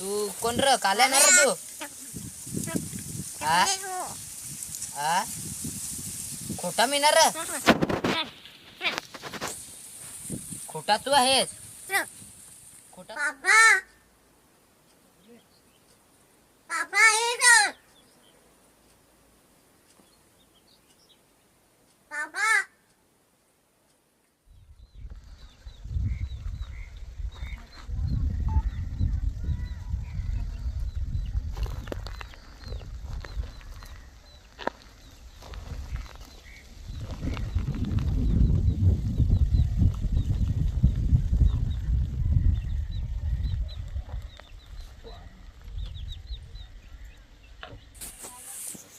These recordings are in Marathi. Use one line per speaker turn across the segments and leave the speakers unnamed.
तू कोण र काल्या ना र तू हा खोटा मी ना र खोटा तू आहेस खोटा
पापा पापा इधर पापा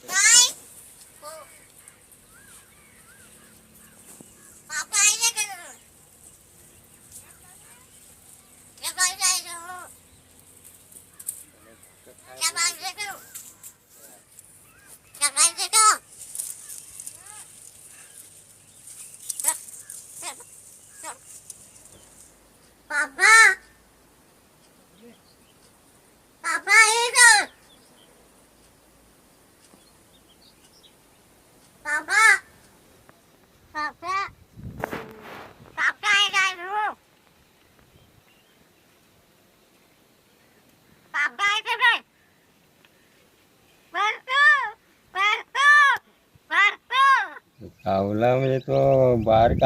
काय पापा इधर क्या बात है क्या बात है क्या बात है पापा पापा इधर पापा पापा पापा इधर पापा इधर वरतो वरतो वरतो
सावला म्हणजे तो बारीक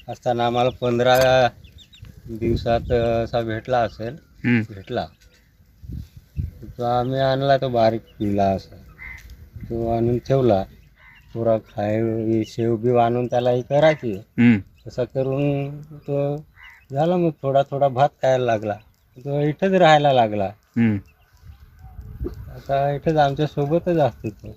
असताना आम्हाला 15 दिवसात असा भेटला असेल. भेटला तो आम्ही आणला, तो बारीक पिला असा तो आणून ठेवला. पुरा खाय शेव बी आणून त्याला ही करायची. तसा करून तो झाला. मग थोडा थोडा भात खायला लागला. तो इथंच राहायला लागला. आता इथंच आमच्या सोबतच असतो तो.